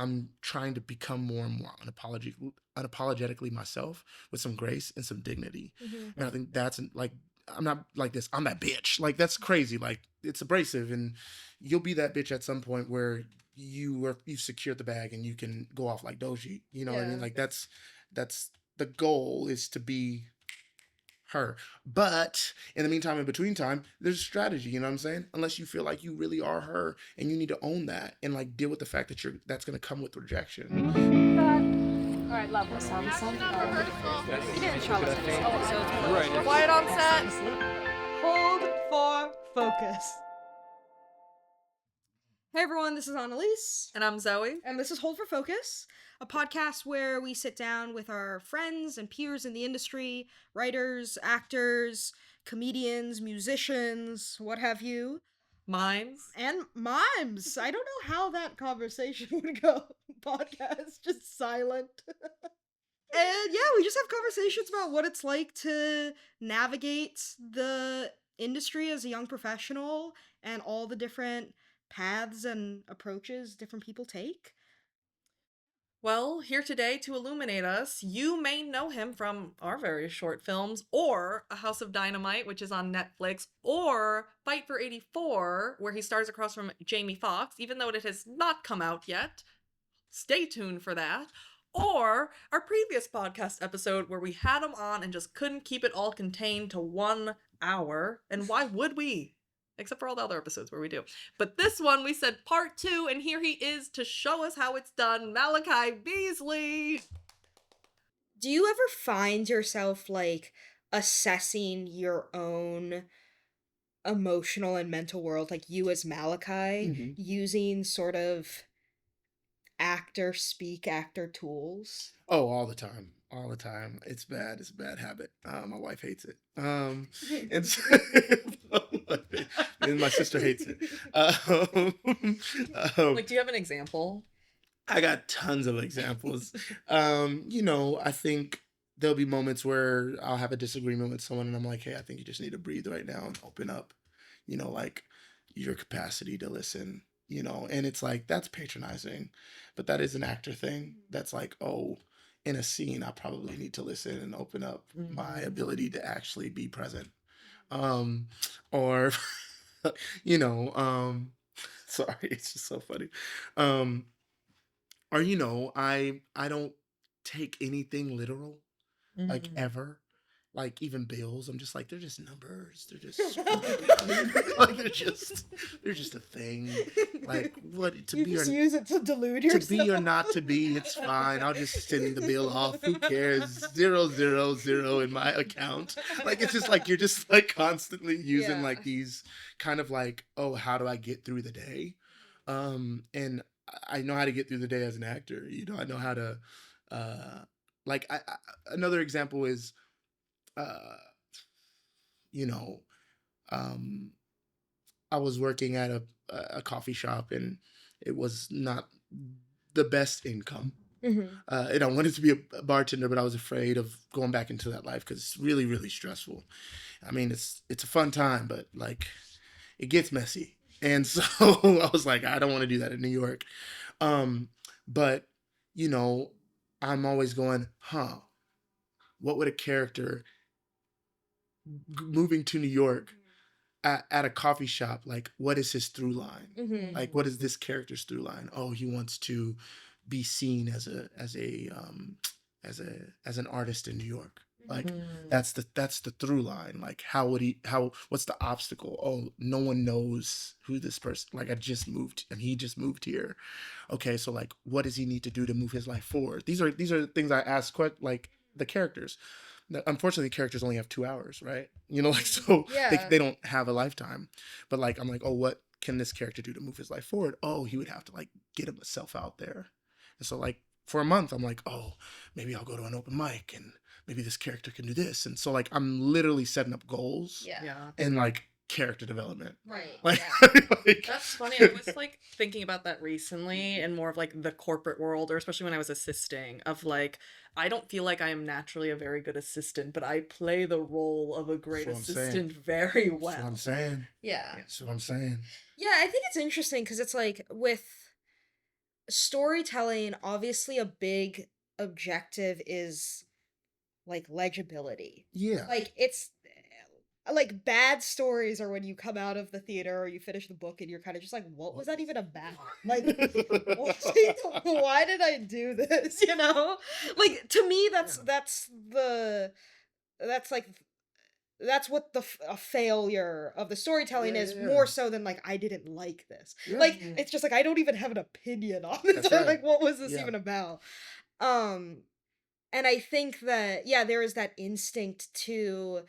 I'm trying to become more and more unapologetically myself with some grace and some dignity. And I think that's like, I'm not like this, I'm that bitch. Like, that's crazy. Like, it's abrasive, and you'll be that bitch at some point where you've secured the bag and you can go off like Doji. You know what I mean? Like, that's the goal, is to be her. But in the meantime, in between time, there's strategy, you know what I'm saying? Unless you feel like you really are her, and you need to own that and like deal with the fact that that's gonna come with rejection. All right, level. You didn't show us this. Oh, so it's quiet on set. Hold for focus. Hey everyone, this is Annalise. And I'm Zoe. And this is Hold for Focus, a podcast where we sit down with our friends and peers in the industry, writers, actors, comedians, musicians, what have you. Mimes. And mimes. I don't know how that conversation would go. Podcast, just silent. And yeah, we just have conversations about what it's like to navigate the industry as a young professional and all the different paths and approaches different people take. Well, here today to illuminate us, you may know him from our very short films, or A House of Dynamite, which is on Netflix, or Fight for 84, where he stars across from Jamie Foxx, even though it has not come out yet. Stay tuned for that. Or our previous podcast episode where we had him on and just couldn't keep it all contained to 1 hour. And why would we? Except for all the other episodes where we do. But this one, we said part 2, and here he is to show us how it's done, Malachi Beasley. Do you ever find yourself, like, assessing your own emotional and mental world, like you as Malachi, using sort of actor tools? Oh, all the time. All the time. It's bad. It's a bad habit. My wife hates it. And, so, and my sister hates it. Like, do you have an example? I got tons of examples. I think there'll be moments where I'll have a disagreement with someone and I'm like, hey, I think you just need to breathe right now and open up, like your capacity to listen, and it's like, that's patronizing, but that is an actor thing. That's like, oh, in a scene, I probably need to listen and open up my ability to actually be present. Or, sorry, it's just so funny. Or, I don't take anything literal, like ever. Like even bills, I'm just like, they're just numbers. They're just like they're just a thing. Like what to you be just or use it to delude yourself. to be or not to be, it's fine. I'll just send the bill off. Who cares? 000 in my account. Like it's just like you're just like constantly using like these kind of like, oh, how do I get through the day? And I know how to get through the day as an actor. I know how to another example is I was working at a coffee shop and it was not the best income. And I wanted to be a bartender, but I was afraid of going back into that life because it's really, really stressful. I mean, it's a fun time, but like it gets messy. And so I was like, I don't want to do that in New York. But I'm always going, what would a character moving to New York at a coffee shop, like what is his through line? Like what is this character's through line? Oh, he wants to be seen as an artist in New York. Like that's the through line. Like what's the obstacle? Oh, no one knows who this person, like he just moved here. Okay, so like what does he need to do to move his life forward? These are things I ask like the characters. Unfortunately, characters only have 2 hours, right? So they don't have a lifetime. But like I'm like, oh, what can this character do to move his life forward? Oh, he would have to like get himself out there. And so like for a month, I'm like, oh, maybe I'll go to an open mic and maybe this character can do this. And so like I'm literally setting up goals and like character development. Right. Like, That's funny. I was like thinking about that recently and more of like the corporate world, or especially when I was assisting, of like, I don't feel like I am naturally a very good assistant, but I play the role of a great assistant very well. That's what I'm saying. Yeah. That's what I'm saying. Yeah, I think it's interesting because it's like with storytelling, obviously a big objective is like legibility. Yeah. Like it's like bad stories are when you come out of the theater or you finish the book and you're kind of just like, what was that even about? Like, why did I do this? You know, like to me, that's like that's what a failure of the storytelling is, Yeah. more so than like I didn't like this. Yeah. Like it's just like I don't even have an opinion on it. That's right. Like what was this Yeah. even about? Um and I think that yeah, there is that instinct to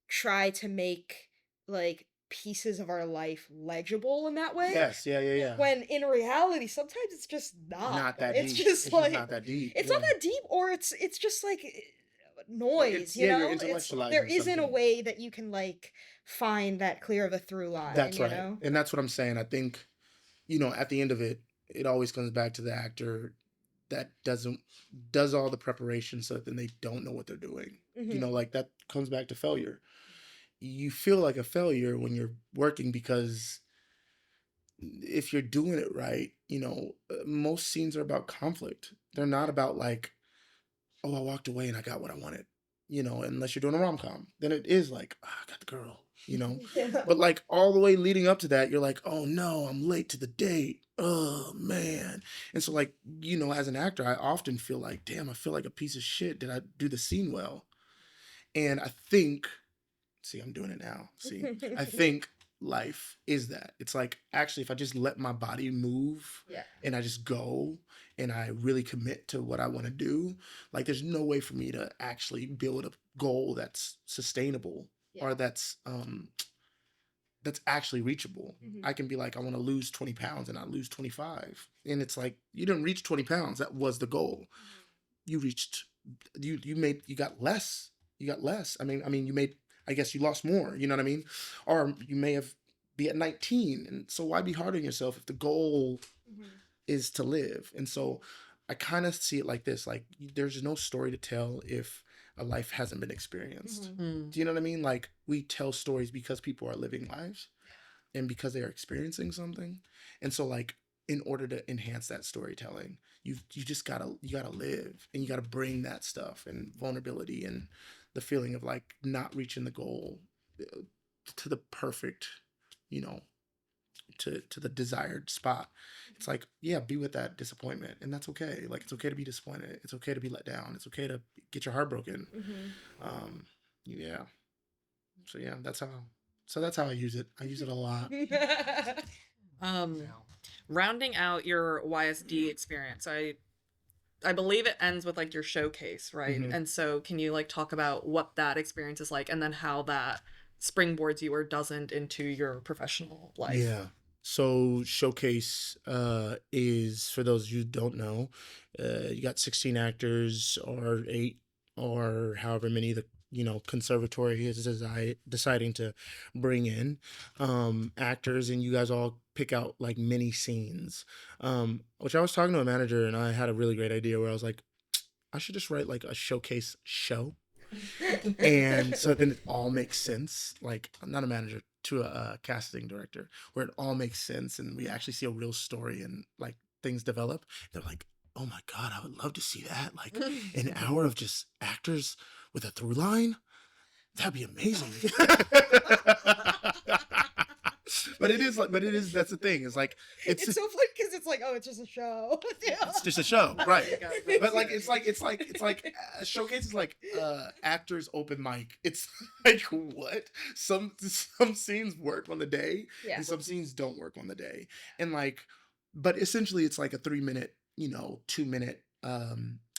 try to make like pieces of our life legible in that way. Yes, yeah. When in reality, sometimes it's just not. Not that It's deep. just It's like just not that deep. it's yeah. not that deep, or it's just like noise. It's- You yeah, know, you're it's intellectualizing there isn't a something. way that you can like find that clear of a through line. That's you right. know? And that's what I'm saying. I think, at the end of it, it always comes back to the actor that does all the preparation so that then they don't know what they're doing. Mhm. Like that comes back to failure. You feel like a failure when you're working because if you're doing it right, most scenes are about conflict. They're not about like, oh, I walked away and I got what I wanted. Unless you're doing a rom-com, then it is like, I got the girl. But like all the way leading up to that, you're like, oh no, I'm late to the date. Oh man. And so like, as an actor, I often feel like, damn, I feel like a piece of shit. Did I do the scene well? And I think, see, I'm doing it now. See, I think life is that. It's like, actually, if I just let my body move and I just go and I really commit to what I want to do, like there's no way for me to actually build a goal that's sustainable or that's actually reachable. I can be like, I want to lose 20 pounds and I lose 25. And it's like, you didn't reach 20 pounds. That was the goal. You reached, you got less. You got less. I mean, you made, I guess you lost more, you know what I mean? Or you may have be at 19. And so why be hard on yourself if the goal is to live? And so I kind of see it like this, like there's no story to tell if a life hasn't been experienced. Do you know what I mean? Like we tell stories because people are living lives and because they are experiencing something. And so like in order to enhance that storytelling, you just gotta live and you gotta bring that stuff and vulnerability and the feeling of like not reaching the goal to the perfect, to the desired spot. It's like, yeah, be with that disappointment and that's okay. Like it's okay to be disappointed. It's okay to be let down. It's okay to get your heart broken. Yeah. So yeah, that's how I use it. I use it a lot. Rounding out your YSD experience, I believe it ends with like your showcase, right? And so can you like talk about what that experience is like and then how that springboards you or doesn't into your professional life? Yeah. So showcase is, for those of you who don't know, you got 16 actors or 8 or however many the conservatory is deciding to bring in actors, and you guys all pick out like mini scenes, which I was talking to a manager and I had a really great idea where I was like, I should just write like a showcase show. And so then it all makes sense. Like I'm not a manager, to a casting director, where it all makes sense and we actually see a real story and like things develop. They're like, oh my God, I would love to see that. Like an hour of just actors with a through line. That'd be amazing. But it is, that's the thing. It's like, it's so funny because it's like, oh, it's just a show. It's just a show, right? But like, it's like showcase is like actors open mic. It's like, what? Some scenes work on the day, and some scenes don't work on the day, and like, but essentially it's like a 3-minute, 2-minute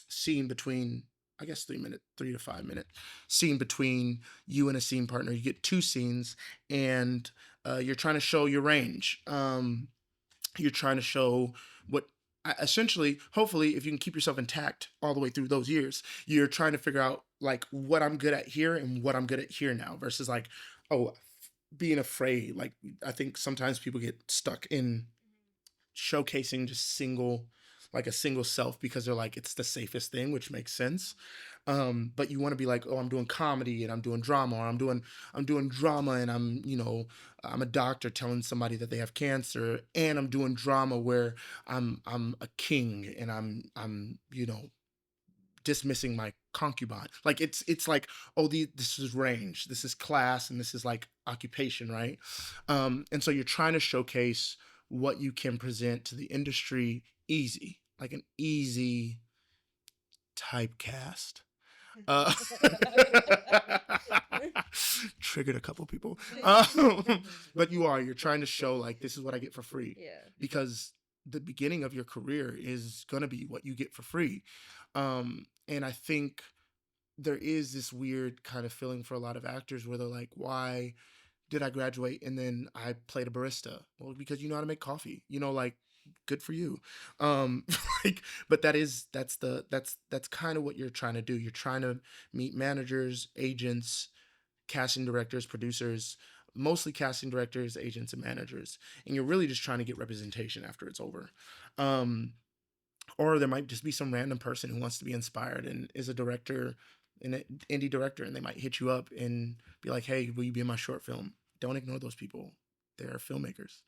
scene between. I guess 3 to 5 minute scene between you and a scene partner. You get 2 scenes, and you're trying to show your range. You're trying to show what essentially, hopefully, if you can keep yourself intact all the way through those years, you're trying to figure out like what I'm good at here and what I'm good at here now versus like, oh, being afraid. Like I think sometimes people get stuck in showcasing just single like a single self because they're like, it's the safest thing, which makes sense. But you want to be like, oh, I'm doing comedy and I'm doing drama, or I'm doing drama and I'm a doctor telling somebody that they have cancer, and I'm doing drama where I'm a king and I'm dismissing my concubine. Like it's like, oh, this is range, this is class, and this is like occupation, right? And so you're trying to showcase what you can present to the industry easy, like an easy typecast. Uh, triggered a couple people. But you're trying to show like, this is what I get for free. Yeah. Because the beginning of your career is going to be what you get for free. And I think there is this weird kind of feeling for a lot of actors where they're like, why did I graduate and then I played a barista? Well, because you know how to make coffee, like, good for you. Like, but that's kind of what you're trying to do. You're trying to meet managers, agents, casting directors, producers, mostly casting directors, agents, and managers. And you're really just trying to get representation after it's over. Or there might just be some random person who wants to be inspired and is a director, an indie director, and they might hit you up and be like, hey, will you be in my short film? Don't ignore those people. They're filmmakers.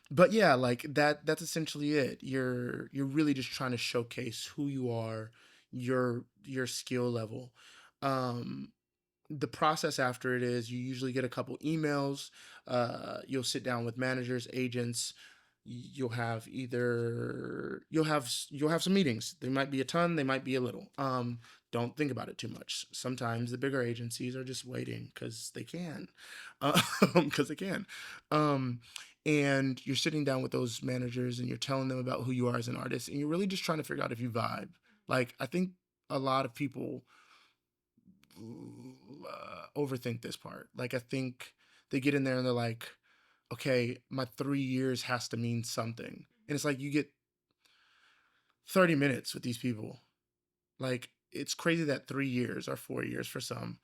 But yeah, like that's essentially it. You're really just trying to showcase who you are, your skill level. The process after it is you usually get a couple emails. You'll sit down with managers, agents. You'll have some meetings. There might be a ton, they might be a little. Don't think about it too much. Sometimes the bigger agencies are just waiting because they can. And you're sitting down with those managers and you're telling them about who you are as an artist, and you're really just trying to figure out if you vibe. Like, I think a lot of people overthink this part. Like, I think they get in there and they're like, okay, my 3 years has to mean something. And it's like, you get 30 minutes with these people. Like, it's crazy that 3 years or 4 years for some,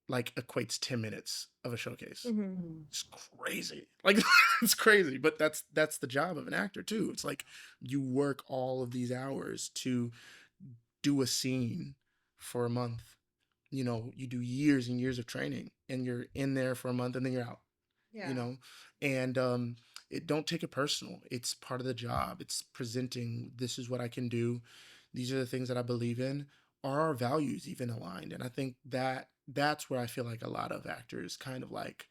like, equates 10 minutes of a showcase. Mm-hmm. It's crazy. Like, it's crazy. But that's the job of an actor too. It's like, you work all of these hours to do a scene for a month. You do years and years of training, and you're in there for a month and then you're out. Yeah. And don't take it personal. It's part of the job. It's presenting, this is what I can do, these are the things that I believe in. Are our values even aligned? And I think that's where I feel like a lot of actors kind of like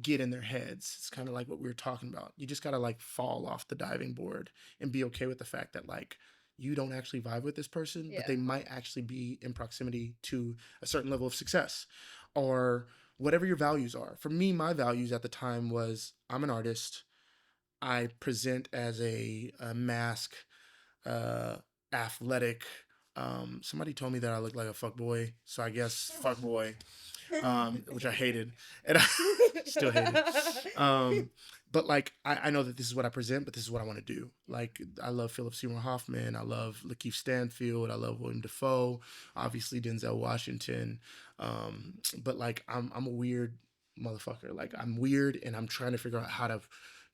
get in their heads. It's kind of like what we were talking about. You just gotta like fall off the diving board and be okay with the fact that like, you don't actually vibe with this person, but they might actually be in proximity to a certain level of success, or whatever your values are. For me, my values at the time was, I'm an artist. I present as a mask, athletic. Somebody told me that I look like a fuckboy, so I guess fuckboy, which I hated, and I still hate it. But like, I know that this is what I present, but this is what I want to do. Like, I love Philip Seymour Hoffman. I love Lakeith Stanfield. I love William Dafoe. Obviously, Denzel Washington. But like, I'm a weird motherfucker. Like, I'm weird, and I'm trying to figure out how to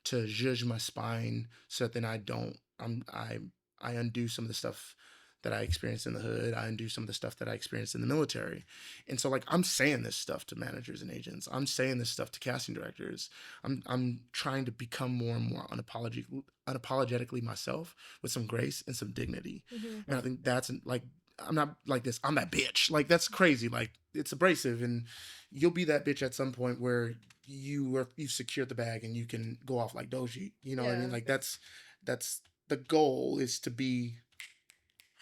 zhuzh my spine so that then I undo some of the stuff that I experienced in the hood. I undo some of the stuff that I experienced in the military. And so like, I'm saying this stuff to managers and agents. I'm saying this stuff to casting directors. I'm trying to become more and more unapologetically myself, with some grace and some dignity. Mm-hmm. And I think that's like, I'm not like this, I'm that bitch. Like, that's crazy. Like, it's abrasive, and you'll be that bitch at some point where you've secured the bag and you can go off like Doji. You know what I mean? Like, that's the goal, is to be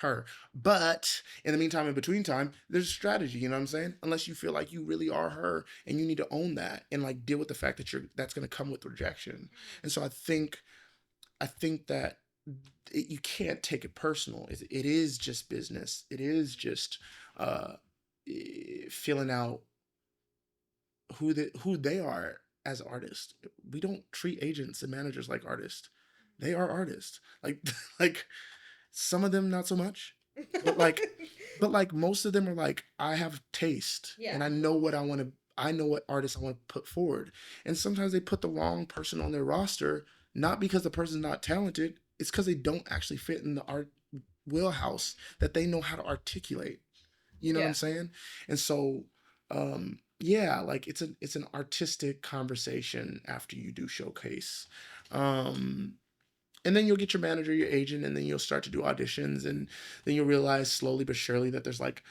her. But in the meantime, in between time, there's a strategy, you know what I'm saying? Unless you feel like you really are her, and you need to own that and like deal with the fact that that's going to come with rejection. And so I think that you can't take it personal. It is just business. It is just filling out who they are as artists. We don't treat agents and managers like artists. They are artists. Like some of them not so much, but like most of them are like, I have taste, and I know what artists I want to put forward. And sometimes they put the wrong person on their roster, not because the person's not talented, it's because they don't actually fit in the art wheelhouse that they know how to articulate. You know what I'm saying? And so, yeah, like it's an artistic conversation after you do showcase. Um, and then you'll get your manager, your agent, and then you'll start to do auditions, and then you'll realize slowly but surely that there's like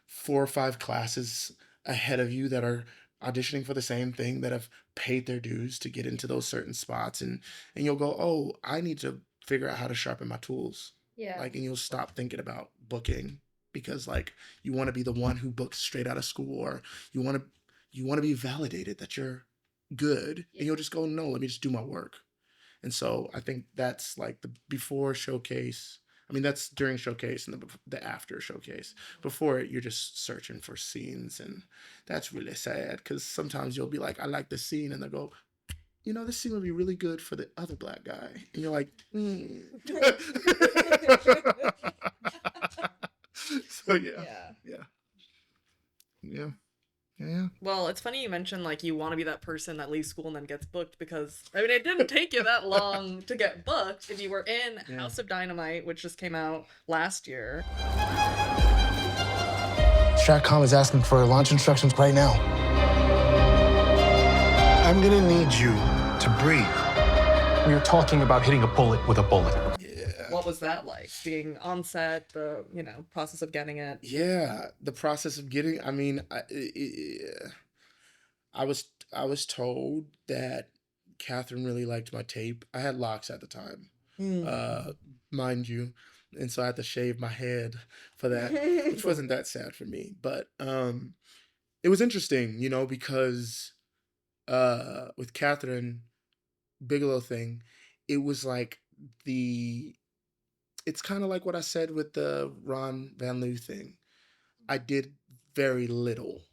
4 or 5 classes ahead of you that are auditioning for the same thing, that have paid their dues to get into those certain spots, and you'll go, oh, I need to figure out how to sharpen my tools. Yeah. Like, and you'll stop thinking about booking because like you want to be the one who books straight out of school, or you want to be validated that you're good, and you'll just go, no, let me just do my work. And so I think that's like the before showcase. I mean, that's during showcase and the after showcase. Before it, you're just searching for scenes. And that's really sad because sometimes you'll be like, I like this scene. And they'll go, this scene would be really good for the other black guy. And you're like, So, yeah. Well, it's funny you mentioned like you want to be that person that leaves school and then gets booked, because I mean it didn't take you that long to get booked if you were in House of Dynamite, which just came out last year. Stratcom is asking for launch instructions right now. I'm gonna need you to breathe. We were talking about hitting a bullet with a bullet. What was that like, being on set, the process of getting it? Yeah, the process of getting. I mean, I was told that Kathryn really liked my tape. I had locks at the time, mind you, and so I had to shave my head for that, which wasn't that sad for me. But it was interesting, because with Kathryn, Bigelow thing, it was like it's kind of like what I said with the Ron Van Loo thing. I did very little.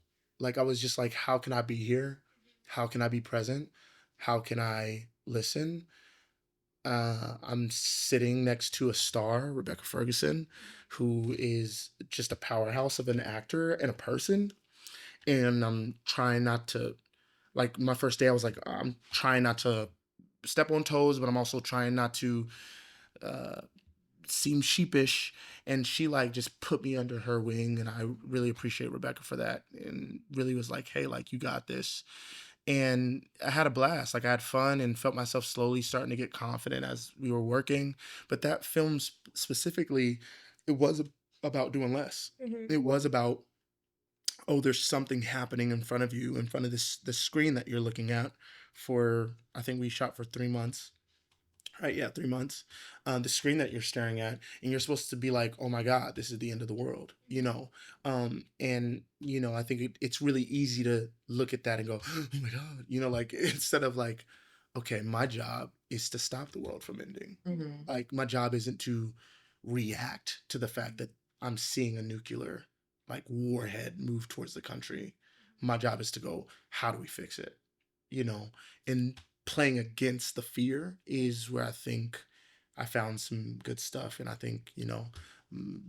Like, I was just like, how can I be here? How can I be present? How can I listen? I'm sitting next to a star, Rebecca Ferguson, who is just a powerhouse of an actor and a person. And I'm trying not to, like, my first day, I was like, I'm trying not to step on toes, but I'm also trying not to seem sheepish. And she like just put me under her wing, and I really appreciate Rebecca for that, and really was like, hey, like, you got this. And I had a blast. Like, I had fun and felt myself slowly starting to get confident as we were working. But that film specifically, it was about doing less. It was about, oh, there's something happening in front of you, in front of the screen that you're looking at for, I think we shot for 3 months. Right, yeah, 3 months. The screen that you're staring at, and you're supposed to be like, oh my God, this is the end of the world, And, I think it's really easy to look at that and go, oh my God, like, instead of like, okay, my job is to stop the world from ending. Like, my job isn't to react to the fact that I'm seeing a nuclear, like, warhead move towards the country. My job is to go, how do we fix it? And playing against the fear is where I think I found some good stuff. And I think,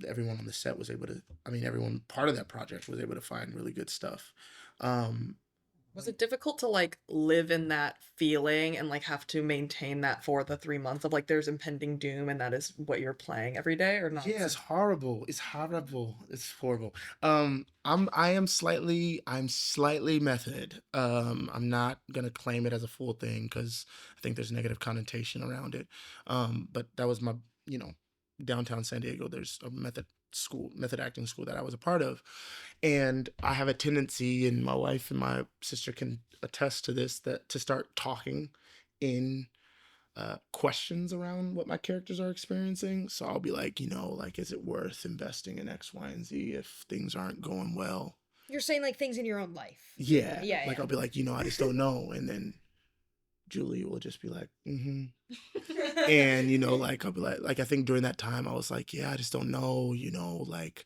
everyone on the set was able to, everyone part of that project was able to find really good stuff. Was it difficult to like live in that feeling and like have to maintain that for the 3 months of like there's impending doom and that is what you're playing every day, or not? Yeah, it's horrible. It's horrible. It's horrible. I'm slightly method. I'm not gonna claim it as a full thing because I think there's negative connotation around it. But that was my, downtown San Diego. There's a method acting school that I was a part of, and I have a tendency, and my wife and my sister can attest to this, that to start talking in questions around what my characters are experiencing. So I'll be like, like, is it worth investing in X, Y, and Z if things aren't going well? You're saying like things in your own life. Yeah. Yeah. Like, I'll be like, I just don't know. And then Julie will just be like, and, like, I'll be like, I think during that time I was like, yeah, I just don't know, like,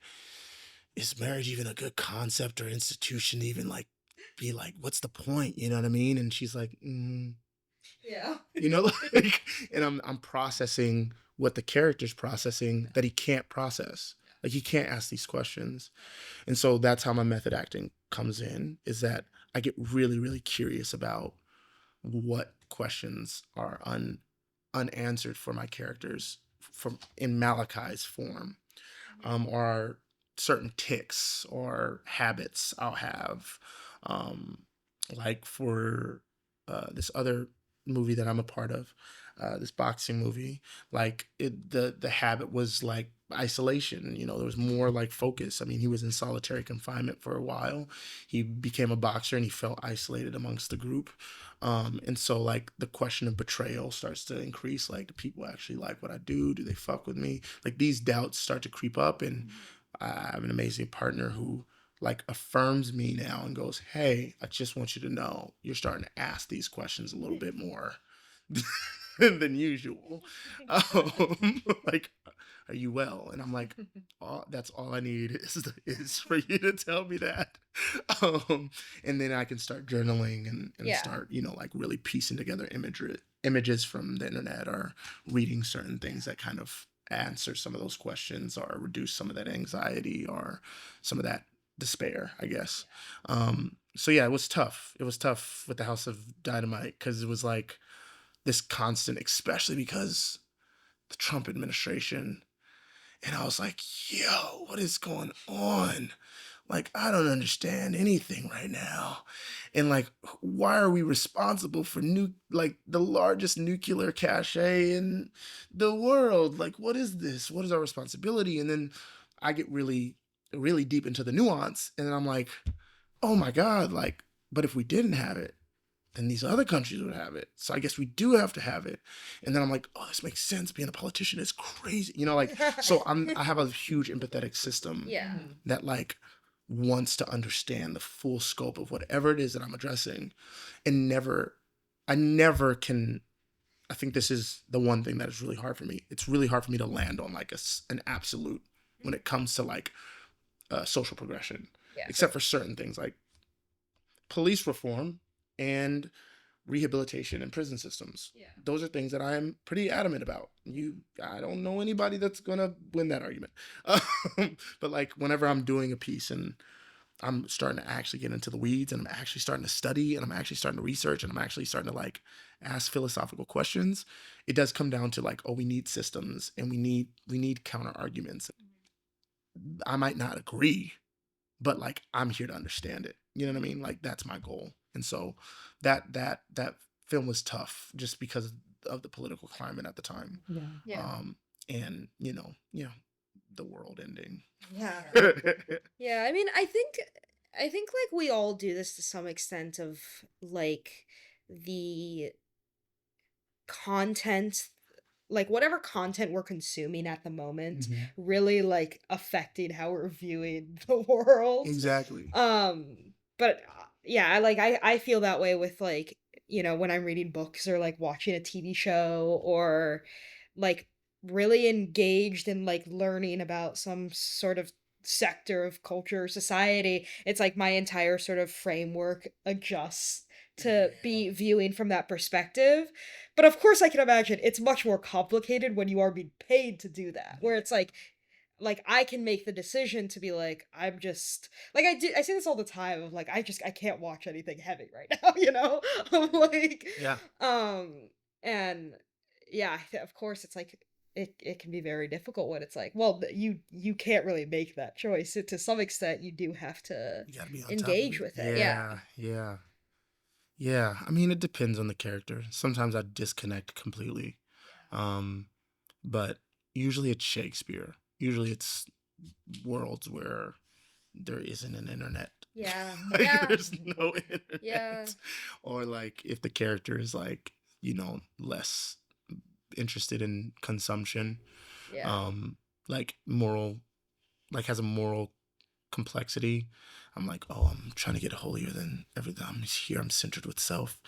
is marriage even a good concept or institution to even like be like, what's the point? You know what I mean? And she's like, Yeah. like, and I'm processing what the character's processing that he can't process. Like, he can't ask these questions. And so that's how my method acting comes in, is that I get really, really curious about what questions are unanswered for my characters from in Malachi's form, or certain tics or habits I'll have. Like for this other movie that I'm a part of, this boxing movie, like the habit was like isolation. You know, there was more like focus. I mean, he was in solitary confinement for a while. He became a boxer and he felt isolated amongst the group. And so like the question of betrayal starts to increase. Like, do people actually like what I do? Do they fuck with me? Like these doubts start to creep up, and I have an amazing partner who like affirms me now and goes, hey, I just want you to know you're starting to ask these questions a little bit more than usual. Like, are you well? And I'm like, that's all I need is for you to tell me that. And then I can start journaling and start, you know, like really piecing together images from the internet, or reading certain things that kind of answer some of those questions or reduce some of that anxiety or some of that despair, I guess. So yeah, it was tough. It was tough with the House of Dynamite because it was like this constant, especially because the Trump administration. And I was like, yo, what is going on? Like, I don't understand anything right now. And like, why are we responsible for the largest nuclear cache in the world? Like, what is this? What is our responsibility? And then I get really, really deep into the nuance. And then I'm like, oh my God, like, but if we didn't have it, then these other countries would have it. So I guess we do have to have it. And then I'm like, oh, this makes sense. Being a politician is crazy. You know, like, so I have a huge empathetic system that like wants to understand the full scope of whatever it is that I'm addressing, and I never can. I think this is the one thing that is really hard for me. It's really hard for me to land on like an absolute when it comes to like social progression, except for certain things like police reform and rehabilitation and prison systems. Those are things that I'm pretty adamant about. I don't know anybody that's gonna win that argument. But like whenever I'm doing a piece and I'm starting to actually get into the weeds, and I'm actually starting to study, and I'm actually starting to research, and I'm actually starting to like ask philosophical questions, it does come down to like, oh, we need systems, and we need counter arguments. I might not agree, but like I'm here to understand it. You know what I mean? Like that's my goal. And so that film was tough just because of the political climate at the time. And you know, the world ending. Yeah, I mean, I think like we all do this to some extent, of like the content, like whatever content we're consuming at the moment, really like affecting how we're viewing the world. Exactly. But yeah, I feel that way with like, you know, when I'm reading books or like watching a TV show, or like really engaged in like learning about some sort of sector of culture or society. It's like my entire sort of framework adjusts to be viewing from that perspective. But of course I can imagine it's much more complicated when you are being paid to do that, where it's like I can make the decision to be like, I'm just like, I say this all the time of like, I can't watch anything heavy right now, you know? Like, and yeah, of course it's like, it can be very difficult when it's like, well, you can't really make that choice. To some extent, you do have to engage with it. Yeah. I mean, it depends on the character. Sometimes I disconnect completely. But usually it's Shakespeare. Usually it's worlds where there isn't an internet. Like, there's no internet. Or like if the character is like, you know, less interested in consumption, like moral, like has a moral complexity. I'm like, oh, I'm trying to get holier than everything. I'm here. I'm centered with self.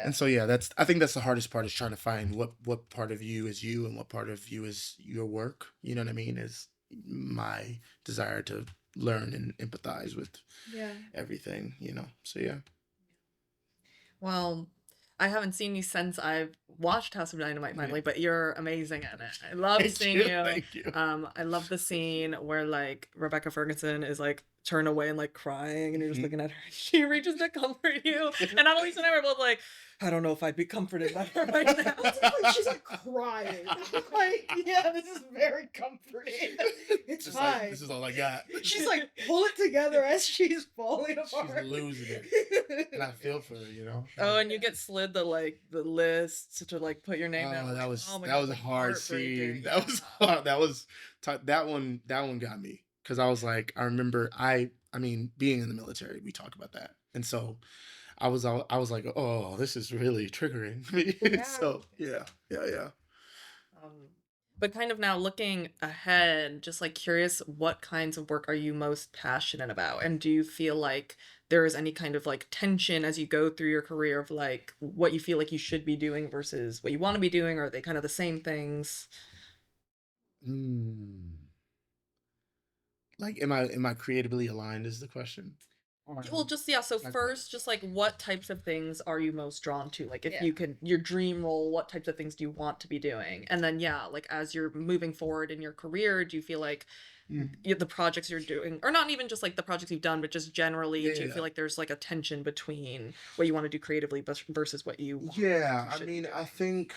And so I think that's the hardest part, is trying to find what part of you is you and what part of you is your work. You know what I mean? Is my desire to learn and empathize with everything, you know? So Well, I haven't seen you since I've watched House of Dynamite finally, but you're amazing at it. I love seeing you. Thank you. I love the scene where like Rebecca Ferguson is like turned away and like crying, and you're just looking at her. She reaches to comfort you, and Annalise and I were both like, I don't know if I'd be comforted by her right now. She's like crying. Like, yeah, this is very comforting. It's Just fine. like, this is all I got. She's like, pull it together as she's falling apart. She's losing it. And I feel for her, you know? Oh, and you get slid the lists to like put your name down. That was Oh my that God, was a like, hard scene. heartbreaking. That was hard. That one got me. Because I was like, I remember I mean, being in the military, we talk about that. And so I was like, oh, this is really triggering me. Yeah. So yeah. But kind of now looking ahead, just like curious, what kinds of work are you most passionate about? And do you feel like there is any kind of like tension as you go through your career of like what you feel like you should be doing versus what you want to be doing? Or are they kind of the same things? Like, am I creatively aligned is the question? Well, just yeah. So Like- first, just like what types of things are you most drawn to? Like, if Yeah. you could, your dream role, what types of things do you want to be doing? And then yeah, like as you're moving forward in your career, do you feel like the projects you're doing, or not even just like the projects you've done, but just generally, do you Yeah. feel like there's like a tension between what you want to do creatively versus what you want? Yeah, I should mean, do? I think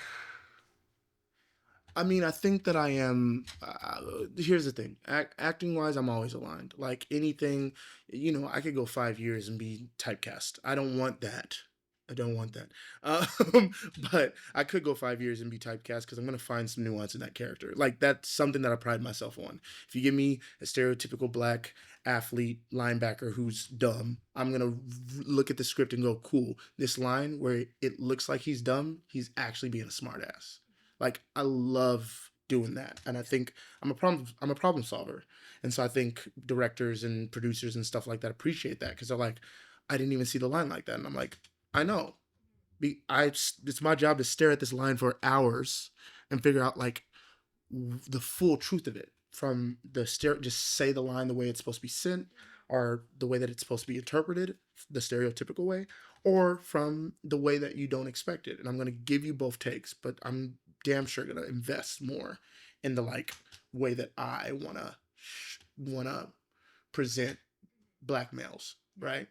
that I am. Here's the thing: acting wise, I'm always aligned. Like anything, you know, I could go 5 years and be typecast. I don't want that. But I could go 5 years and be typecast because I'm gonna find some nuance in that character. Like that's something that I pride myself on. If you give me a stereotypical black athlete linebacker who's dumb, I'm gonna look at the script and go, "Cool, this line where it looks like he's dumb, he's actually being a smartass." Like I love doing that, and I think I'm a problem solver, and so I think directors and producers and stuff like that appreciate that because they're like, I didn't even see the line like that, and I'm like, I know, it's my job to stare at this line for hours and figure out like the full truth of it from the just say the line the way it's supposed to be sent or the way that it's supposed to be interpreted, the stereotypical way, or from the way that you don't expect it. And I'm going to give you both takes, but I'm damn sure going to invest more in the like way that I want to present black males, right?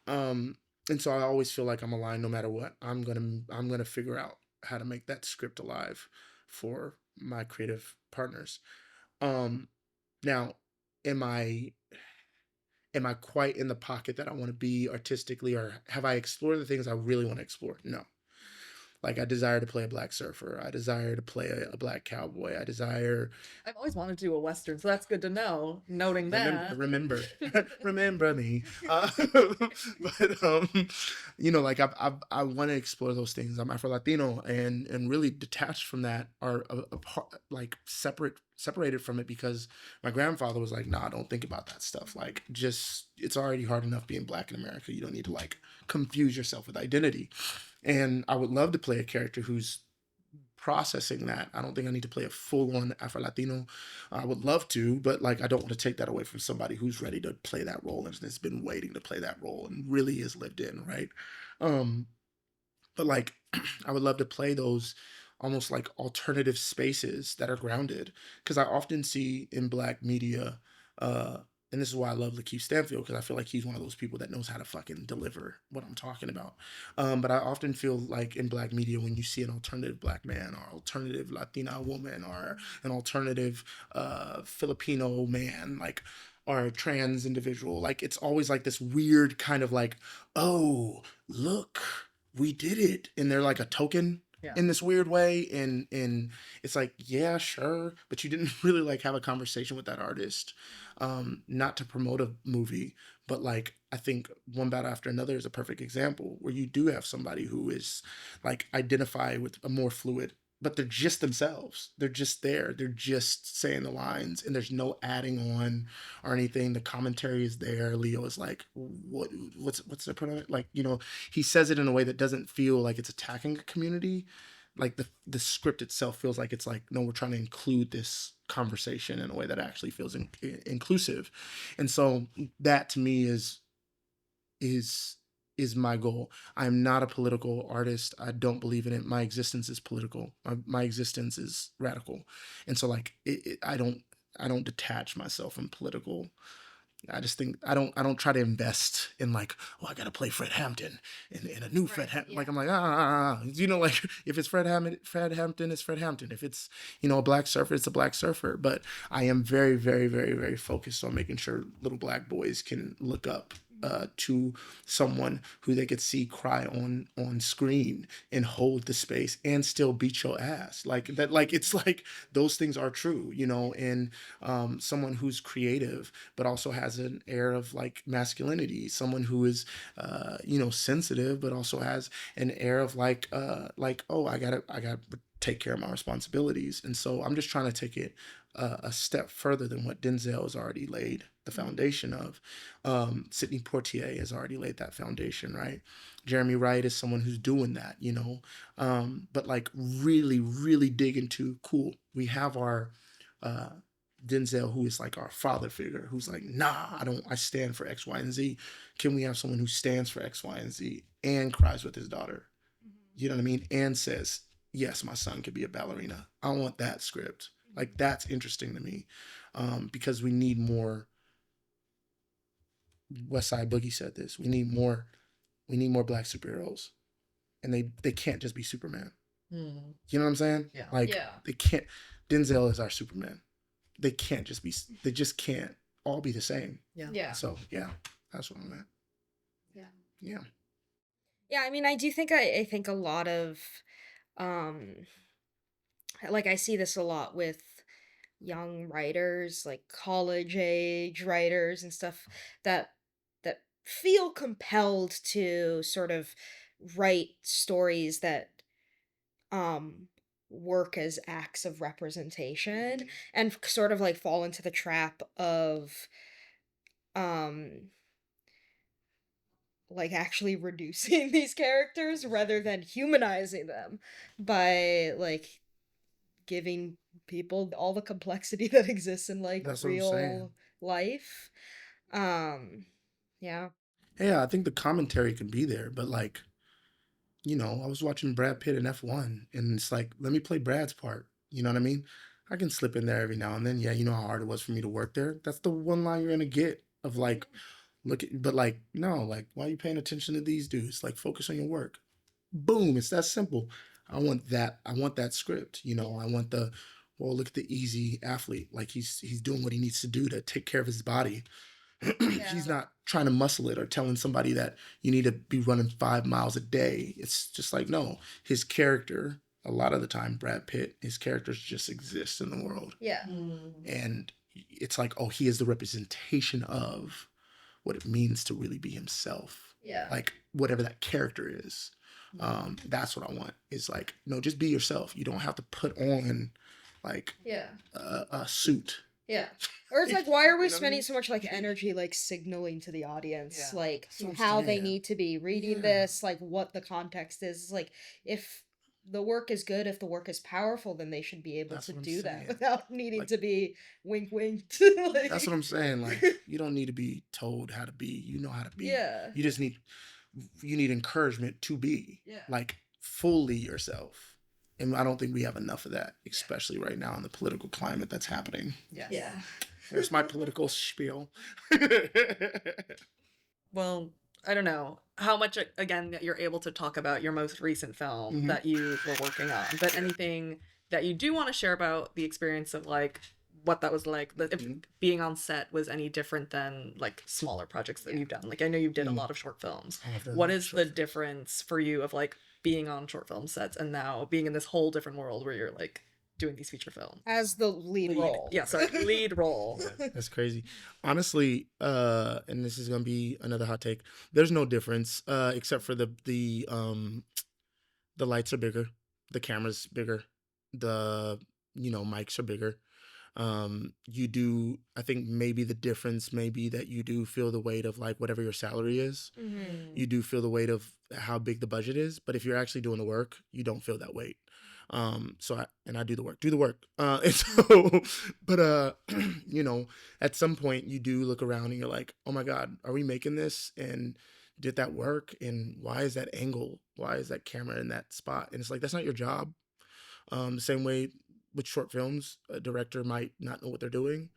And so I always feel like I'm aligned no matter what. I'm going to figure out how to make that script alive for my creative partners. Now, am I quite in the pocket that I want to be artistically, or have I explored the things I really want to explore? No. Like I desire to play a black surfer. I desire to play a black cowboy. I desire. I've always wanted to do a Western, so that's good to know, noting that. Remember me. But you know, like I want to explore those things. I'm Afro-Latino and really detached from that, or like separated from it because my grandfather was like, nah, don't think about that stuff. Like just, it's already hard enough being black in America. You don't need to like confuse yourself with identity. And I would love to play a character who's processing that. I don't think I need to play a full-on Afro-Latino. I would love to, but like I don't want to take that away from somebody who's ready to play that role and has been waiting to play that role and really is lived in, right? But like I would love to play those almost like alternative spaces that are grounded, because I often see in black media, and this is why I love Lakeith Stanfield, because I feel like he's one of those people that knows how to fucking deliver what I'm talking about. But I often feel like in black media, when you see an alternative black man or alternative Latina woman or an alternative Filipino man, like, or a trans individual, like it's always like this weird kind of like, oh, look, we did it. And they're like a token in this weird way. And it's like, yeah, sure. But you didn't really like have a conversation with that artist. Not to promote a movie, but like I think One Battle After Another is a perfect example where you do have somebody who is like identify with a more fluid, but they're just themselves. They're just there. They're just saying the lines, and there's no adding on or anything. The commentary is there. Leo is like, what's the point of it? Like, you know, he says it in a way that doesn't feel like it's attacking a community. Like the script itself feels like it's like, no, we're trying to include this conversation in a way that actually feels inclusive. And so that to me is my goal. I'm not a political artist. I don't believe in it. My existence is political. My existence is radical. And so like I don't detach myself from political I just think I don't try to invest in like, oh, I gotta play Fred Hampton in a new Fred Hampton. Like I'm like, like if it's Fred Hampton, it's Fred Hampton. If it's, a black surfer, it's a black surfer. But I am very, very, very, very focused on making sure little black boys can look up to someone who they could see cry on screen and hold the space and still beat your ass like that. Like it's like those things are true, and someone who's creative but also has an air of like masculinity, someone who is sensitive but also has an air of like oh, I gotta take care of my responsibilities. And so I'm just trying to take it a step further than what Denzel has already laid the foundation of. Sidney Poitier has already laid that foundation, right? Jeremy Wright is someone who's doing that, but like really, really dig into, cool, we have our Denzel, who is like our father figure, who's like, nah, I stand for X, Y, and Z. Can we have someone who stands for X, Y, and Z and cries with his daughter? You know what I mean? And says, yes, my son could be a ballerina. I want that script. Like, that's interesting to me, because we need more. West Side Boogie said this. We need more black superheroes, and they can't just be Superman. You know what I'm saying? Yeah. Like, they can't. Denzel is our Superman. They just can't all be the same. Yeah. So yeah, that's what I'm at. Yeah. Yeah, I mean, I do think I think a lot of like I see this a lot with young writers, like college age writers and stuff that feel compelled to sort of write stories that work as acts of representation and sort of like fall into the trap of like actually reducing these characters rather than humanizing them by like giving people all the complexity that exists in like That's what I'm saying. real life. Yeah. Yeah, I think the commentary can be there, but like, I was watching Brad Pitt in F1, and it's like, let me play Brad's part. You know what I mean? I can slip in there every now and then. Yeah, you know how hard it was for me to work there. That's the one line you're gonna get of like, but like, no, like, why are you paying attention to these dudes? Like, focus on your work. Boom, it's that simple. I want that script. I want look at the easy athlete. Like he's doing what he needs to do to take care of his body. He's not trying to muscle it or telling somebody that you need to be running 5 miles a day. It's just like, no, his character, a lot of the time, Brad Pitt, his characters just exist in the world. Yeah. And it's like, oh, he is the representation of what it means to really be himself. Yeah. Like whatever that character is. That's what I want, is like, no, just be yourself. You don't have to put on like a suit. Yeah. Or it's like, why are we spending so much like energy like signaling to the audience like how they need to be reading this, like what the context is? It's like, if the work is good, if the work is powerful, then they should be able to do that without needing to be wink winked. Like, that's what I'm saying. Like, you don't need to be told how to be. You know how to be. Yeah. You just need encouragement to be like fully yourself. And I don't think we have enough of that, especially right now in the political climate that's happening. Yeah. There's my political spiel. Well, I don't know how much, again, that you're able to talk about your most recent film that you were working on, but anything that you do want to share about the experience of like what that was like, if being on set was any different than like smaller projects that you've done. Like, I know you did a lot of short films. What is the difference for you of like being on short film sets and now being in this whole different world where you're like doing these feature films as the lead role? Yeah, sorry, lead role. That's crazy. Honestly, and this is gonna be another hot take. There's no difference, except for the lights are bigger, the camera's bigger, the mics are bigger. I think maybe the difference may be that you do feel the weight of like whatever your salary is. You do feel the weight of how big the budget is, but if you're actually doing the work, you don't feel that weight. So I do the work. And so, but at some point you do look around and you're like, oh my God, are we making this? And did that work? And why is that angle? Why is that camera in that spot? And it's like, that's not your job. The same way with short films, a director might not know what they're doing,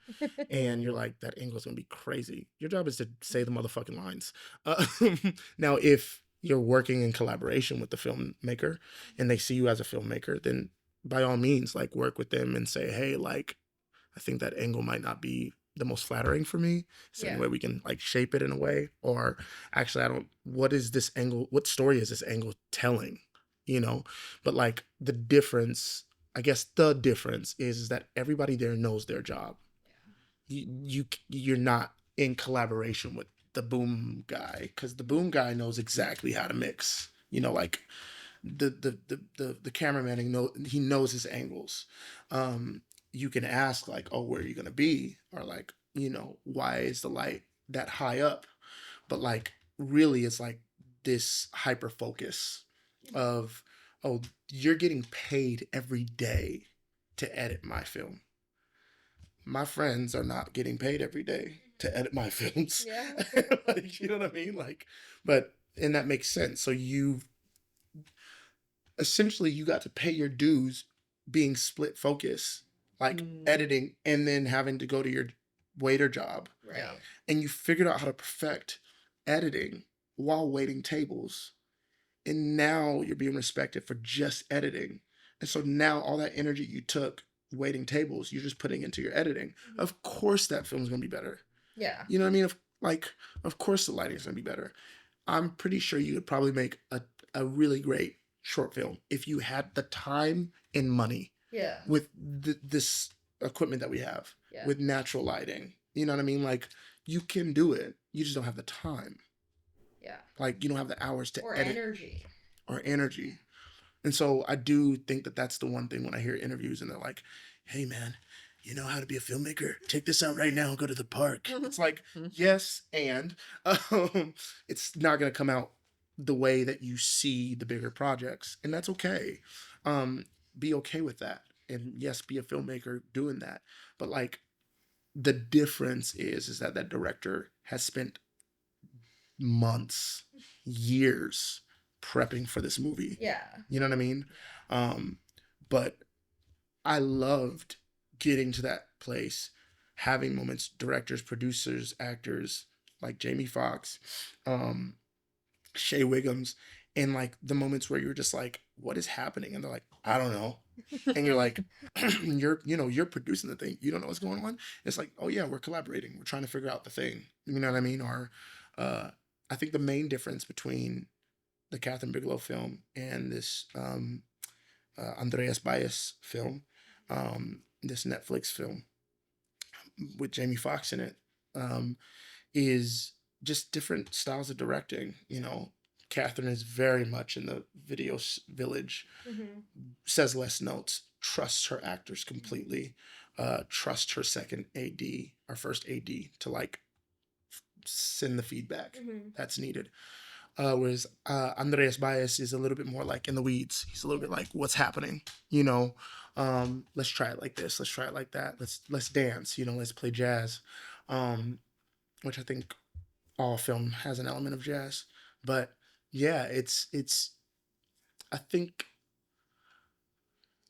and you're like, that angle's gonna be crazy. Your job is to say the motherfucking lines. Uh, Now, if you're working in collaboration with the filmmaker and they see you as a filmmaker, then by all means, like, work with them and say, hey, like, I think that angle might not be the most flattering for me. Is there any way we can like shape it in a way? Or actually, what is this angle? What story is this angle telling? You know, but like the difference, I guess the difference is that everybody there knows their job. You're not in collaboration with the boom guy, because the boom guy knows exactly how to mix. You know, like the cameraman, he knows his angles. You can ask like, oh, where are you gonna be? Or like, you know, why is the light that high up? But like really it's like this hyper focus of, oh, you're getting paid every day to edit my film. My friends are not getting paid every day to edit my films. Yeah. Like, you know what I mean? Like, and that makes sense. So essentially you got to pay your dues being split focus, like editing and then having to go to your waiter job. Right. And you figured out how to perfect editing while waiting tables. And now you're being respected for just editing. And so now all that energy you took waiting tables, you're just putting into your editing. Of course that film's gonna be better. Yeah. You know what I mean? Of course the lighting's gonna be better. I'm pretty sure you could probably make a really great short film if you had the time and money. Yeah. With this equipment that we have, with natural lighting. You know what I mean? Like, you can do it. You just don't have the time. Yeah. Like, you don't have the hours to Or edit. energy. Or energy. And so I do think that that's the one thing when I hear interviews and they're like, hey, man, you know how to be a filmmaker? Take this out right now and go to the park. It's like, yes, and it's not going to come out the way that you see the bigger projects. And that's okay. Be okay with that. And yes, be a filmmaker doing that. But like the difference is that director has spent months, years prepping for this movie. Yeah. You know what I mean? But I loved getting to that place, having moments, directors, producers, actors like Jamie Foxx, Shea Wiggums, and like the moments where you're just like, what is happening? And they're like, I don't know. And you're like, you're producing the thing. You don't know what's going on. It's like, oh yeah, we're collaborating. We're trying to figure out the thing. You know what I mean? Or I think the main difference between the Kathryn Bigelow film and this Andreas Bias film, this Netflix film with Jamie Foxx in it, is just different styles of directing. You know, Kathryn is very much in the video village, says less notes, trusts her actors completely, trusts her second AD, our first AD, to like send the feedback that's needed. Whereas Andreas Bias is a little bit more like in the weeds. He's a little bit like, what's happening? You know, let's try it like this. Let's try it like that. Let's dance. You know, let's play jazz, which I think all film has an element of jazz. But yeah, I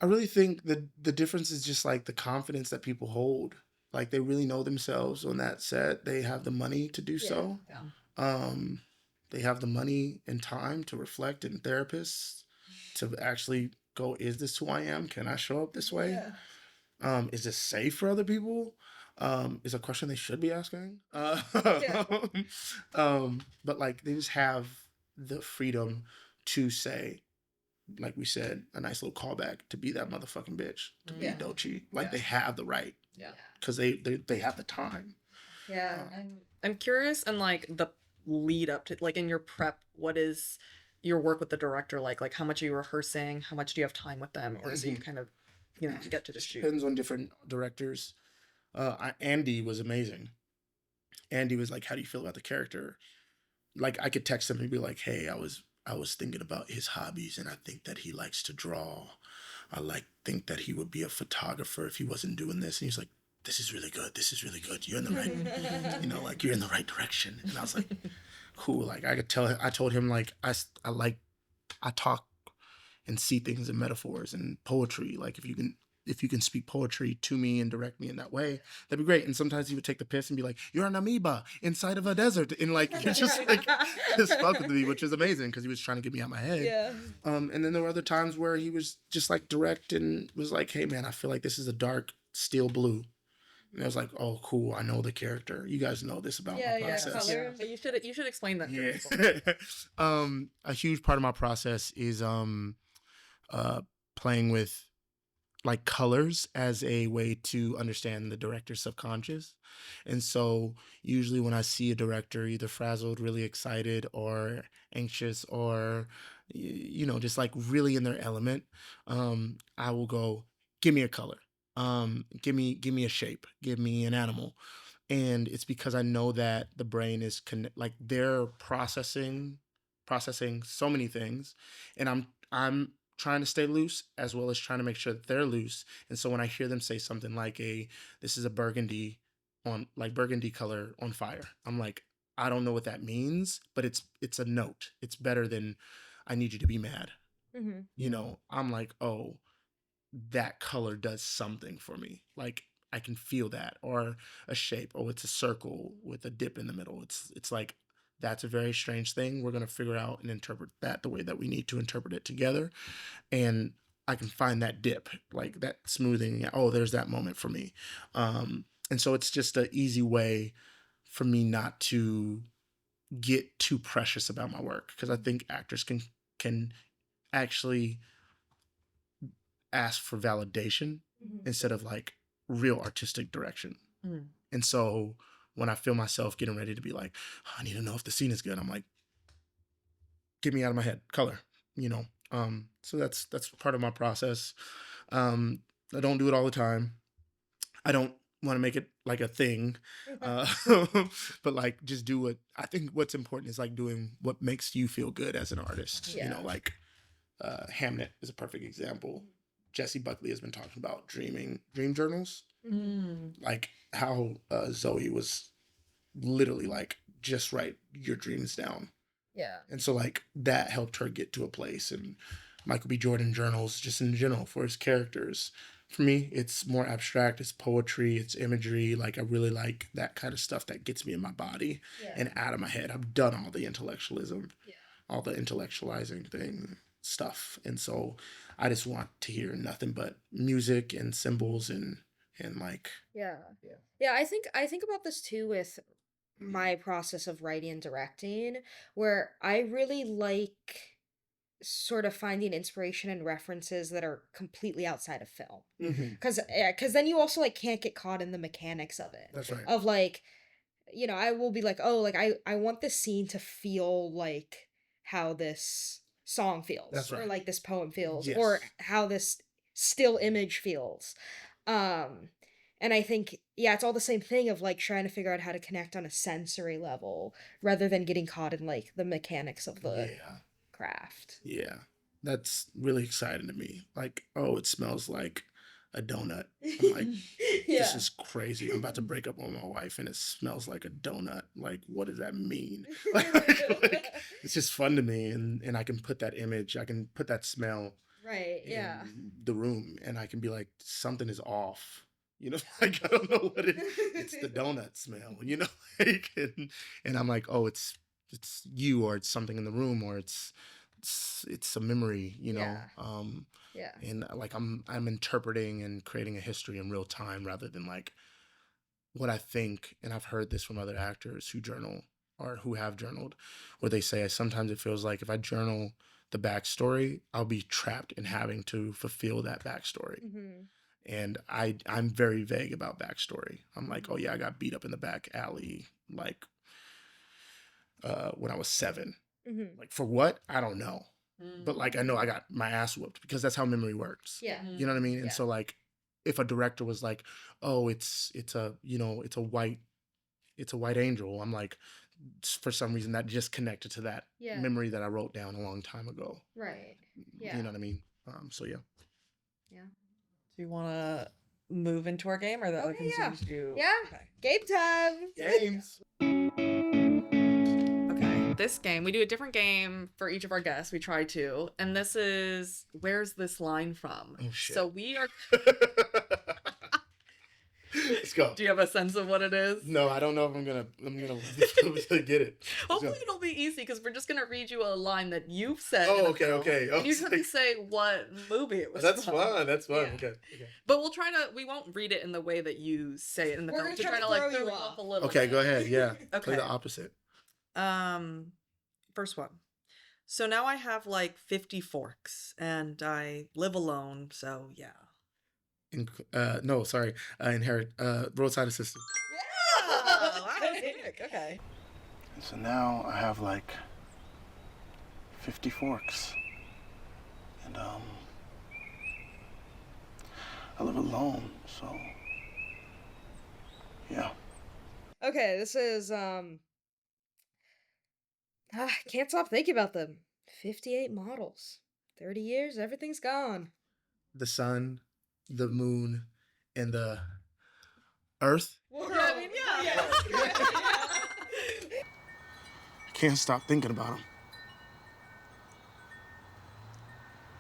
really think the difference is just like the confidence that people hold. Like they really know themselves on that set. They have the money to do so. Yeah. They have the money and time to reflect, and therapists to actually go, is this who I am? Can I show up this way? Yeah. Is this safe for other people? Is a question they should be asking. But like they just have the freedom to say, like we said, a nice little callback, to be that motherfucking bitch, to be Dochi. Like they have the right. Yeah. Because they have the time. Yeah. I'm curious, and like the lead up to, like in your prep, what is your work with the director like? Like how much are you rehearsing? How much do you have time with them? Or is it kind of, get to the shoot? Depends on different directors. Andy was amazing. Andy was like, how do you feel about the character? Like I could text him and be like, hey, I was thinking about his hobbies and I think that he likes to draw. I think that he would be a photographer if he wasn't doing this. And he's like, this is really good. This is really good. You're in the right, like you're in the right direction. And I was like, cool. Like I could tell him, I told him like, I talk and see things in metaphors and poetry. Like if you can if you can speak poetry to me and direct me in that way, that'd be great. And sometimes he would take the piss and be like, "You're an amoeba inside of a desert," and like he just like just fuck with me, which is amazing because he was trying to get me out of my head. Yeah. And then there were other times where he was just like direct and was like, "Hey man, I feel like this is a dark steel blue." And I was like, "Oh, cool. I know the character. You guys know this about my process." Color. You should explain that. Yeah. To people. A huge part of my process is playing with like colors as a way to understand the director's subconscious. And so usually when I see a director either frazzled, really excited, or anxious, or just like really in their element, I will go, "Give me a color. Give me a shape, give me an animal." And it's because I know that the brain is like they're processing so many things, and I'm trying to stay loose as well as trying to make sure that they're loose. And so when I hear them say something like this is a burgundy color on fire, I'm like, I don't know what that means, but it's a note. It's better than "I need you to be mad." I'm like, oh, that color does something for me. Like I can feel that. Or a shape. Oh, it's a circle with a dip in the middle. It's like, that's a very strange thing. We're going to figure out and interpret that the way that we need to interpret it together. And I can find that dip, like that smoothing. Oh, there's that moment for me. And so it's just an easy way for me not to get too precious about my work, because I think actors can actually ask for validation instead of like real artistic direction. And so when I feel myself getting ready to be like, "I need to know if the scene is good," I'm like, "Get me out of my head, color," So that's part of my process. I don't do it all the time. I don't want to make it like a thing, but like just do what I think. What's important is like doing what makes you feel good as an artist. Like Hamnet is a perfect example. Jesse Buckley has been talking about dream journals, like how Zoe was literally like, just write your dreams down. Yeah. And so like that helped her get to a place. And Michael B. Jordan journals just in general for his characters. For me, it's more abstract. It's poetry. It's imagery. Like I really like that kind of stuff that gets me in my body and out of my head. I've done all the intellectualism, all the intellectualizing stuff. And so I just want to hear nothing but music and symbols and like. Yeah. I think about this too with my process of writing and directing, where I really like sort of finding inspiration and references that are completely outside of film. Because then you also like can't get caught in the mechanics of it. That's right. Of like, I will be like, oh, like I want this scene to feel like how this song feels. That's right. Or like this poem feels. Yes. Or how this still image feels. And I think, it's all the same thing of like trying to figure out how to connect on a sensory level rather than getting caught in like the mechanics of the craft. Yeah. That's really exciting to me. Like, oh, it smells like a donut. I'm like, this is crazy. I'm about to break up with my wife and it smells like a donut. Like, what does that mean? like, it's just fun to me. And I can put that image, I can put that smell in the room, and I can be like, something is off. Like I don't know what it's the donut smell, like, and I'm like, oh, it's you, or it's something in the room, or it's a memory, and like I'm interpreting and creating a history in real time rather than like what I think. And I've heard this from other actors who journal or who have journaled, where they say sometimes it feels like if I journal the backstory, I'll be trapped in having to fulfill that backstory. And I'm very vague about backstory. I'm like, oh yeah, I got beat up in the back alley, like when I was 7. Like for what? I don't know. But like I know I got my ass whooped, because that's how memory works. Yeah. You know what I mean? And so like if a director was like, oh, it's a white angel, I'm like, for some reason that just connected to that memory that I wrote down a long time ago. Right. Yeah. You know what I mean? So yeah. Yeah. Do you want to move into our game, or that we continue to do? Yeah. Okay. Game time. Games. Okay. this game. We do a different game for each of our guests. We try to. And this is, where's this line from? Oh, shit. So we are... Let's go. Do you have a sense of what it is? No, I don't know if I'm gonna get it. Hopefully it'll be easy because we're just gonna read you a line that you've said. Oh, in a okay, film, okay. And you just have to say what movie it was That's from. fun. That's fun. Yeah. Okay. But we won't read it in the way that you say it in the We're film. gonna To try try to to throw throw you you off. off a little Okay, bit. go ahead. Yeah. Okay. Play the opposite. First one. So now I have like 50 forks and I live alone, so yeah. No, sorry. Inherit. Roadside Assistant. Okay. So now I have like 50 forks. And I live alone, so yeah. Okay, this is can't stop thinking about them. 58 models. 30 years, everything's gone. The sun, the moon, and the earth. I mean, yeah. I can't stop thinking about them.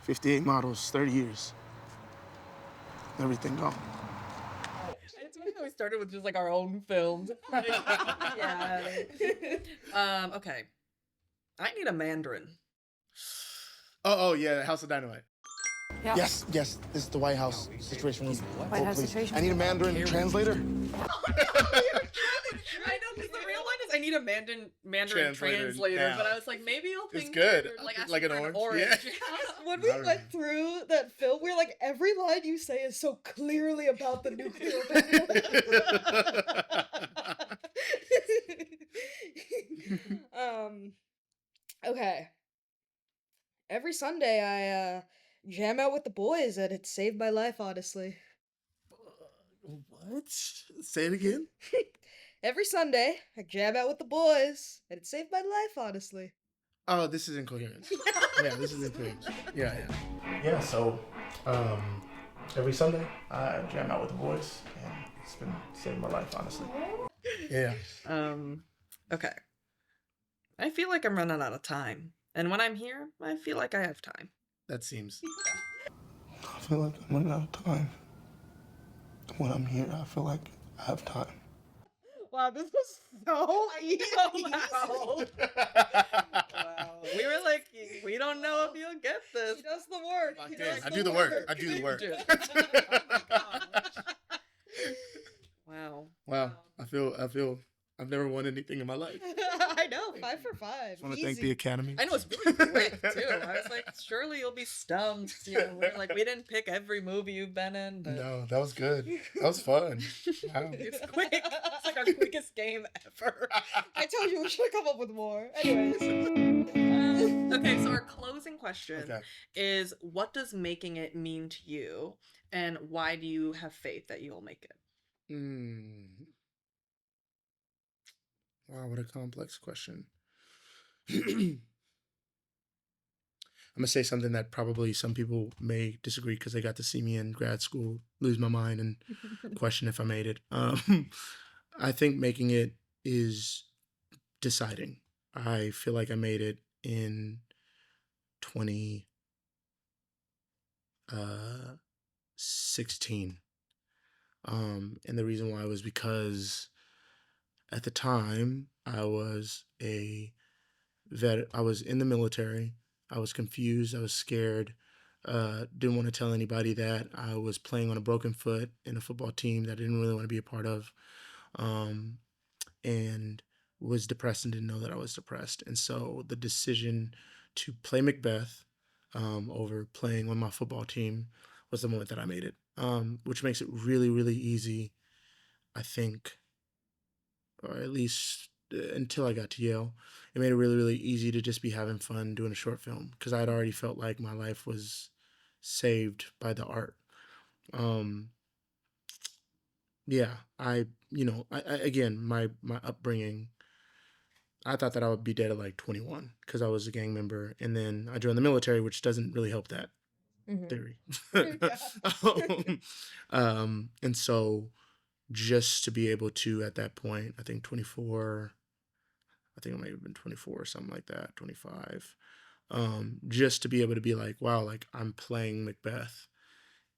58 models, 30 years. Everything gone. It's funny how we started with just like our own films. Yeah. Okay. I need a Mandarin. Oh yeah, House of Dynamite. Yeah. Yes, this is the White House situation room. White House please. situation? I need a Mandarin translator. I know, because the real line is I need a Mandarin translator, yeah. but I was like, maybe you'll think It's good. you're, like Like asking an for orange? Yeah. When we went through that film, we're like, every line you say is so clearly about the nuclear family. Okay. Every Sunday I jam out with the boys and it saved my life, honestly. What? Say it again. Every Sunday I jam out with the boys and it saved my life, honestly. Oh, this is incoherence. Yeah, this is incoherence. Yeah. Yeah, so every Sunday I jam out with the boys and it's been saving my life, honestly. Yeah. Okay. I feel like I'm running out of time. And when I'm here, I feel like I have time. That seems. I feel like I'm running out of time. When I'm here, I feel like I have time. Wow, this was so easy. Wow. We were like, we don't know if you'll get this. He does the work. He does I do the work. I do the work. Wow. Wow. I feel I've never won anything in my life. I know, 5 for 5. I want to thank the Academy. I know, it's really quick too. I was like, surely you'll be stumped. You know, we're like, we didn't pick every movie you've been in, but No, that was good. That was fun. Wow. it's quick. It's like our quickest game ever. I told you we should have come up with more. Anyways. Okay, so our closing question Okay. is, what does making it mean to you, and why do you have faith that you'll make it? Wow, what a complex question. I'm gonna say something that probably some people may disagree because they got to see me in grad school, lose my mind, and question if I made it. I think making it is deciding. I feel like I made it in 2016. And the reason why was because at the time I was a vet. I was in the military. I was confused. I was scared. Didn't want to tell anybody that I was playing on a broken foot in a football team that I didn't really want to be a part of. And was depressed and didn't know that I was depressed. And so the decision to play Macbeth over playing on my football team was the moment that I made it, which makes it really, really easy, I think, or at least until I got to Yale, it made it really, really easy to just be having fun doing a short film because I had already felt like my life was saved by the art. Yeah, again, my upbringing, I thought that I would be dead at like 21 because I was a gang member, and then I joined the military, which doesn't really help that theory. And so just to be able to, at that point, I think 24, I think I might have been 24 or something like that, 25. Just to be able to be like, wow, like I'm playing Macbeth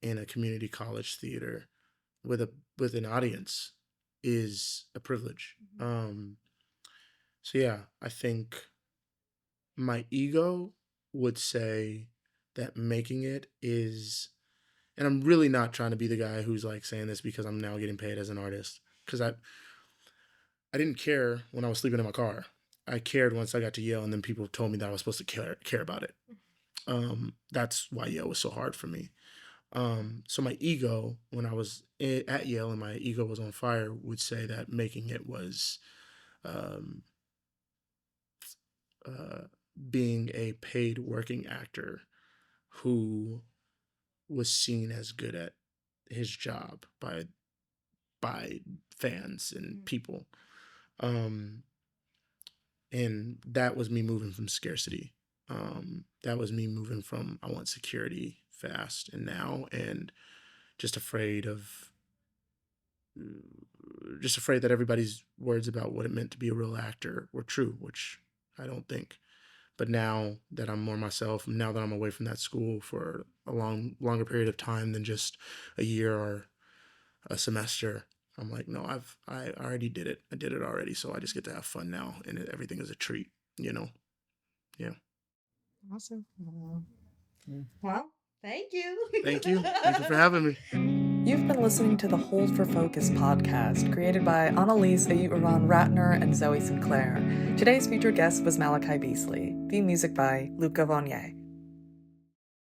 in a community college theater with an audience is a privilege. So yeah, I think my ego would say that making it is, and I'm really not trying to be the guy who's like saying this because I'm now getting paid as an artist, because I didn't care when I was sleeping in my car. I cared once I got to Yale, and then people told me that I was supposed to care about it. That's why Yale was so hard for me. So my ego, when I was at Yale and my ego was on fire, would say that making it was being a paid working actor who was seen as good at his job by fans and people. And that was me moving from scarcity. That was me moving from I want security fast and now, and just afraid that everybody's words about what it meant to be a real actor were true, which I don't think. But now that I'm more myself, now that I'm away from that school for a longer period of time than just a year or a semester, I'm like, no, I already did it. I did it already. So I just get to have fun now, and everything is a treat, you know? Yeah. Awesome. Well, thank you. Thank you. Thank you for having me. You've been listening to the Hold for Focus podcast, created by Annalise Ayuteran-Ratner and Zoe Sinclair. Today's featured guest was Malachi Beasley. Theme music by Luca Vonnier.